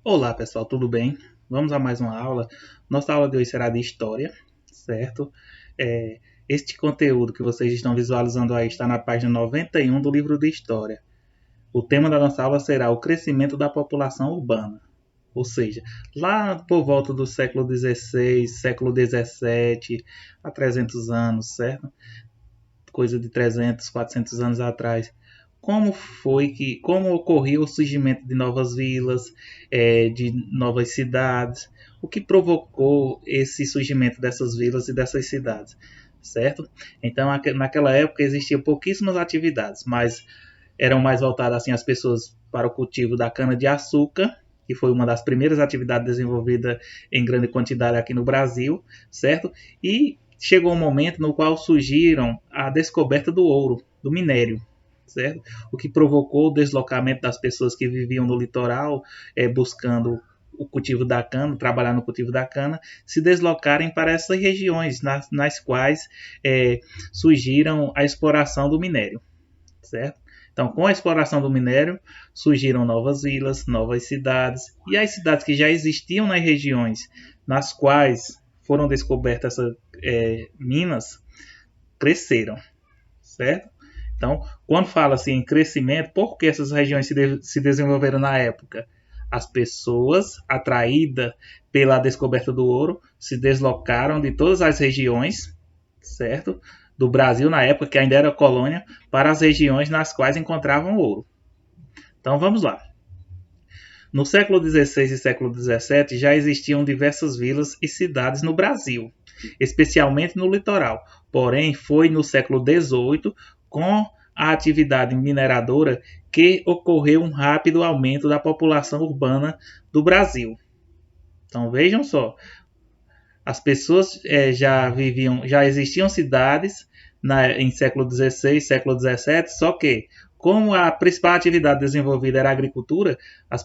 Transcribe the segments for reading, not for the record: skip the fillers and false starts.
Olá pessoal, tudo bem? Vamos a mais uma aula. Nossa aula de hoje será de História, certo? Este conteúdo que vocês estão visualizando aí está na página 91 do livro de História. O tema da nossa aula será o crescimento da população urbana. Ou seja, lá por volta do século XVI, século XVII, há 300 anos, certo? Coisa de 300, 400 anos atrás. Como ocorreu o surgimento de novas vilas, de novas cidades, o que provocou esse surgimento dessas vilas e dessas cidades, certo? Então, naquela época existiam pouquíssimas atividades, mas eram mais voltadas assim as pessoas para o cultivo da cana de açúcar, que foi uma das primeiras atividades desenvolvidas em grande quantidade aqui no Brasil, certo? E chegou um momento no qual surgiram a descoberta do ouro, do minério, certo? O que provocou o deslocamento das pessoas que viviam no litoral, buscando o cultivo da cana, trabalhar no cultivo da cana, se deslocarem para essas regiões nas quais surgiram a exploração do minério, certo? Então, com a exploração do minério, surgiram novas vilas, novas cidades, e as cidades que já existiam nas regiões nas quais foram descobertas essas minas, cresceram, certo? Então, quando fala-se em crescimento, por que essas regiões se desenvolveram na época? As pessoas, atraídas pela descoberta do ouro, se deslocaram de todas as regiões, certo? Do Brasil, na época que ainda era colônia, para as regiões nas quais encontravam ouro. Então, vamos lá. No século XVI e século XVII já existiam diversas vilas e cidades no Brasil, especialmente no litoral. Porém, foi no século XVIII, com a atividade mineradora, que ocorreu um rápido aumento da população urbana do Brasil. Então vejam só, as pessoas já existiam cidades em século XVI, século XVII, só que como a principal atividade desenvolvida era a agricultura, as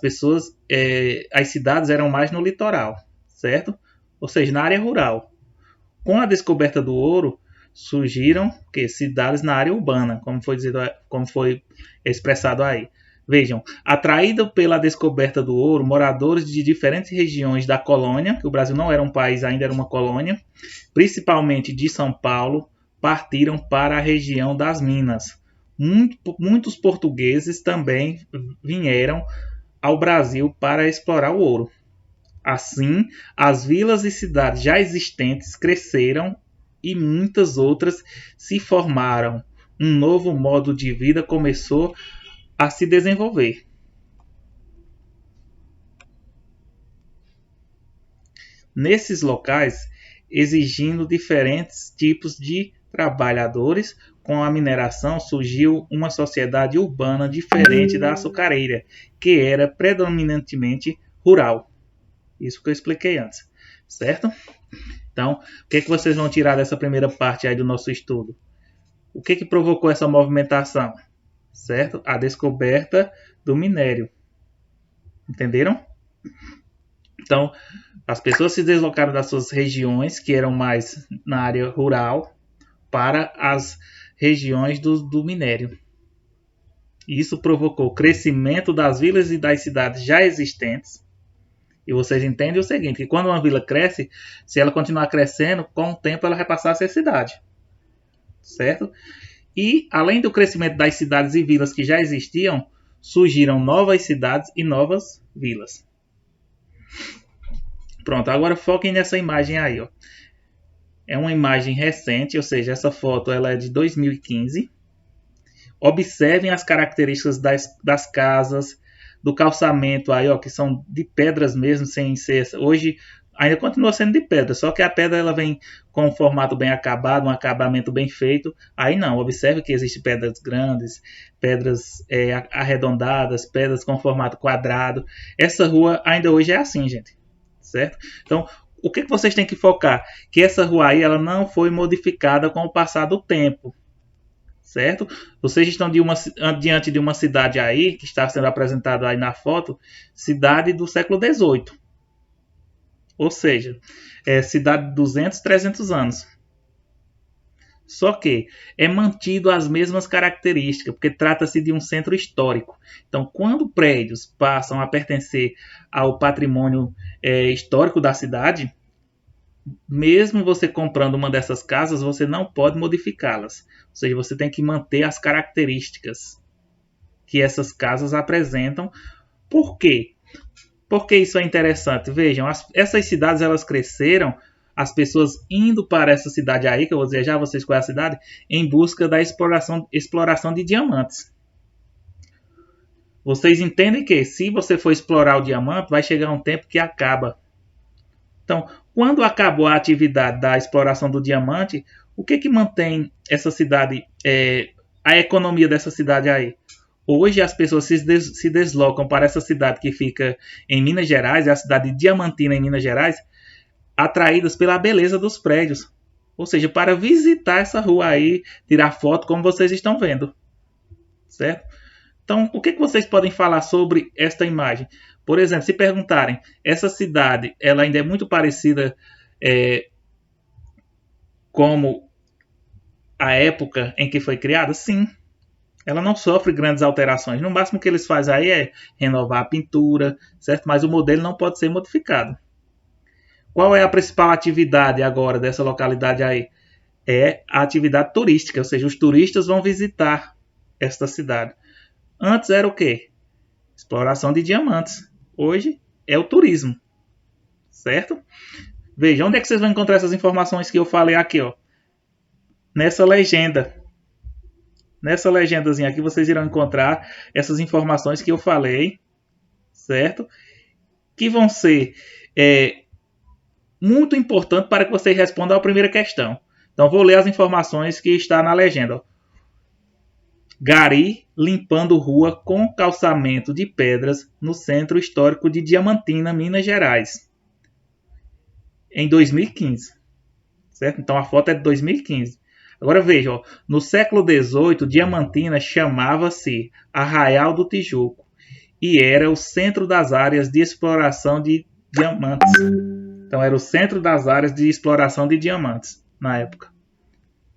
cidades eram mais no litoral, certo? Ou seja, na área rural. Com a descoberta do ouro, surgiram cidades na área urbana, como foi expressado aí. Vejam, atraído pela descoberta do ouro, moradores de diferentes regiões da colônia, que o Brasil não era um país, ainda era uma colônia, principalmente de São Paulo, partiram para a região das Minas. Muitos portugueses também vieram ao Brasil para explorar o ouro. Assim, as vilas e cidades já existentes cresceram e muitas outras se formaram. Um novo modo de vida começou a se desenvolver. Nesses locais, exigindo diferentes tipos de trabalhadores, com a mineração surgiu uma sociedade urbana diferente da açucareira, que era predominantemente rural. Isso que eu expliquei antes, certo? Então, o que vocês vão tirar dessa primeira parte aí do nosso estudo? O que provocou essa movimentação? Certo? A descoberta do minério. Entenderam? Então, as pessoas se deslocaram das suas regiões, que eram mais na área rural, para as regiões do minério. Isso provocou o crescimento das vilas e das cidades já existentes. E vocês entendem o seguinte, que quando uma vila cresce, se ela continuar crescendo, com o tempo ela vai passar a ser cidade. Certo? E, além do crescimento das cidades e vilas que já existiam, surgiram novas cidades e novas vilas. Pronto, agora foquem nessa imagem aí. Ó. É uma imagem recente, ou seja, essa foto ela é de 2015. Observem as características das casas, do calçamento aí, ó, que são de pedras mesmo, sem ser... Hoje ainda continua sendo de pedra, só que a pedra ela vem com um formato bem acabado, um acabamento bem feito. Aí não, observe que existem pedras grandes, pedras arredondadas, pedras com formato quadrado. Essa rua ainda hoje é assim, gente, certo? Então, o que vocês têm que focar? Que essa rua aí ela não foi modificada com o passar do tempo. Certo? Vocês estão diante de uma cidade aí, que está sendo apresentada aí na foto, cidade do século XVIII. Ou seja, cidade de 200, 300 anos. Só que é mantido as mesmas características, porque trata-se de um centro histórico. Então, quando prédios passam a pertencer ao patrimônio histórico da cidade, mesmo você comprando uma dessas casas, você não pode modificá-las. Ou seja, você tem que manter as características que essas casas apresentam. Por quê? Porque isso é interessante. Vejam, essas cidades elas cresceram, as pessoas indo para essa cidade aí, que eu vou dizer já vocês qual é a cidade, em busca da exploração de diamantes. Vocês entendem que se você for explorar o diamante, vai chegar um tempo que acaba. Então, quando acabou a atividade da exploração do diamante, o que mantém essa cidade, a economia dessa cidade aí? Hoje as pessoas se deslocam para essa cidade que fica em Minas Gerais, é a cidade de Diamantina, em Minas Gerais, atraídas pela beleza dos prédios. Ou seja, para visitar essa rua aí, tirar foto como vocês estão vendo. Certo? Então, o que vocês podem falar sobre esta imagem? Por exemplo, se perguntarem, essa cidade ela ainda é muito parecida como a época em que foi criada? Sim. Ela não sofre grandes alterações. No máximo que eles fazem aí é renovar a pintura, certo? Mas o modelo não pode ser modificado. Qual é a principal atividade agora dessa localidade aí? É a atividade turística, ou seja, os turistas vão visitar esta cidade. Antes era o quê? Exploração de diamantes. Hoje é o turismo, certo? Veja, onde é que vocês vão encontrar essas informações que eu falei aqui, ó? Nessa legenda. Nessa legendazinha aqui vocês irão encontrar essas informações que eu falei, certo? Que vão ser muito importantes para que vocês respondam a primeira questão. Então vou ler as informações que está na legenda. Gari limpando rua com calçamento de pedras no centro histórico de Diamantina, Minas Gerais, em 2015. Certo? Então a foto é de 2015. Agora veja, ó, no século XVIII, Diamantina chamava-se Arraial do Tijuco e era o centro das áreas de exploração de diamantes. Então era o centro das áreas de exploração de diamantes na época.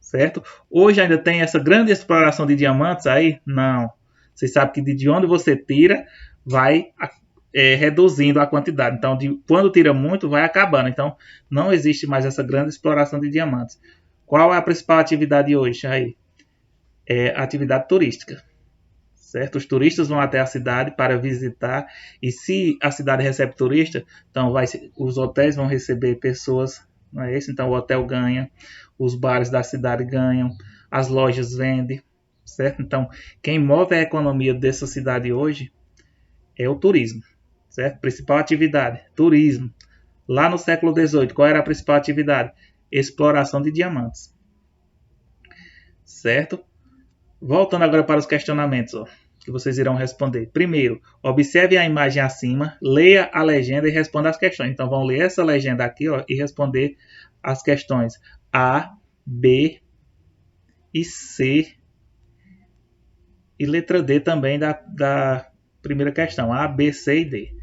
Certo? Hoje ainda tem essa grande exploração de diamantes aí? Não. Vocês sabem que de onde você tira, vai reduzindo a quantidade. Então, quando tira muito, vai acabando. Então, não existe mais essa grande exploração de diamantes. Qual é a principal atividade hoje aí? É a atividade turística. Certo? Os turistas vão até a cidade para visitar. E se a cidade recebe turista, então os hotéis vão receber pessoas. Não é isso? Então, o hotel ganha. Os bares da cidade ganham. As lojas vendem. Certo? Então, quem move a economia dessa cidade hoje é o turismo. Certo? Principal atividade, turismo. Lá no século XVIII, qual era a principal atividade? Exploração de diamantes. Certo? Voltando agora para os questionamentos, ó, que vocês irão responder. Primeiro, observe a imagem acima, leia a legenda e responda as questões. Então, vão ler essa legenda aqui, ó, e responder as questões A, B e C. E letra D também da primeira questão. A, B, C e D.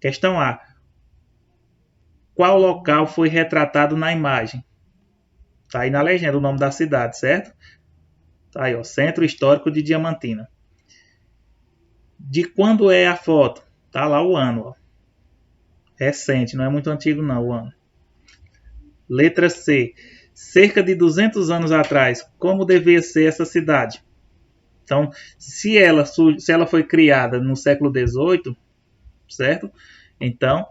Questão A. Qual local foi retratado na imagem? Está aí na legenda o nome da cidade, certo? Está aí, ó, Centro Histórico de Diamantina. De quando é a foto? Está lá o ano, ó. Recente, não é muito antigo não o ano. Letra C. Cerca de 200 anos atrás, como devia ser essa cidade? Então, se ela foi criada no século XVIII, certo? Então,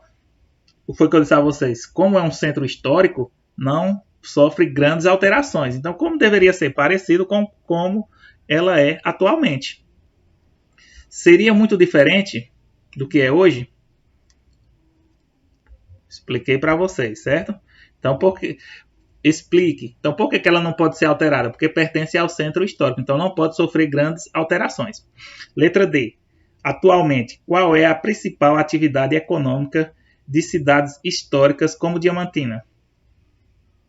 foi o que eu disse a vocês. Como é um centro histórico, não sofre grandes alterações. Então, como deveria ser? Parecido com como ela é atualmente. Seria muito diferente do que é hoje? Expliquei para vocês, certo? Então, explique. Então, por que ela não pode ser alterada? Porque pertence ao centro histórico. Então, não pode sofrer grandes alterações. Letra D. Atualmente, qual é a principal atividade econômica de cidades históricas como Diamantina?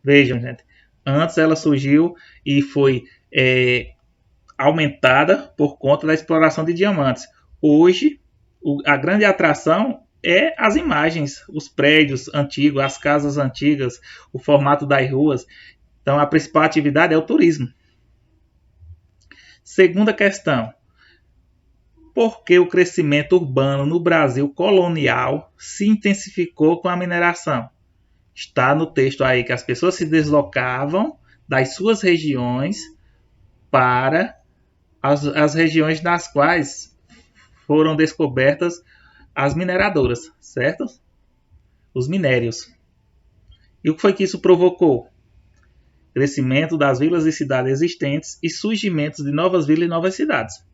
Vejam, gente. Antes ela surgiu e foi aumentada por conta da exploração de diamantes. Hoje, a grande atração é as imagens, os prédios antigos, as casas antigas, o formato das ruas. Então, a principal atividade é o turismo. Segunda questão. Por que o crescimento urbano no Brasil colonial se intensificou com a mineração? Está no texto aí que as pessoas se deslocavam das suas regiões para as regiões nas quais foram descobertas as mineradoras, certo? Os minérios. E o que foi que isso provocou? Crescimento das vilas e cidades existentes e surgimento de novas vilas e novas cidades.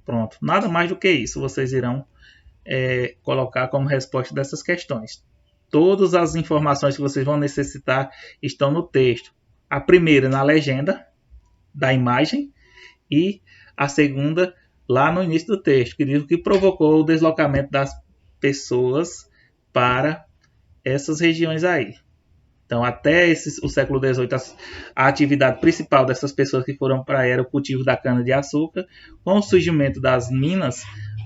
Pronto, nada mais do que isso vocês irão colocar como resposta dessas questões. Todas as informações que vocês vão necessitar estão no texto. A primeira na legenda da imagem e a segunda lá no início do texto, que diz o que provocou o deslocamento das pessoas para essas regiões aí. Então, até o século XVIII, a atividade principal dessas pessoas que foram para aí era o cultivo da cana-de-açúcar. Com o surgimento das minas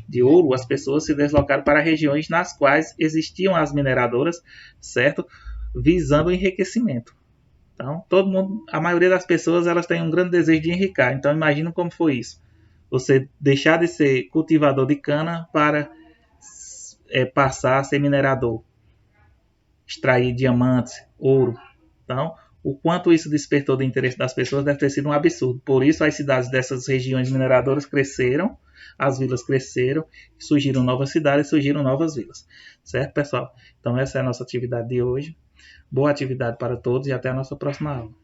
de ouro, as pessoas se deslocaram para regiões nas quais existiam as mineradoras, certo? Visando o enriquecimento. Então, todo mundo, a maioria das pessoas, elas têm um grande desejo de enriquecer. Então, imagina como foi isso. Você deixar de ser cultivador de cana para passar a ser minerador. Extrair diamantes, ouro. Então, o quanto isso despertou do interesse das pessoas deve ter sido um absurdo. Por isso, as cidades dessas regiões mineradoras cresceram, as vilas cresceram, surgiram novas cidades, surgiram novas vilas. Certo, pessoal? Então, essa é a nossa atividade de hoje. Boa atividade para todos e até a nossa próxima aula.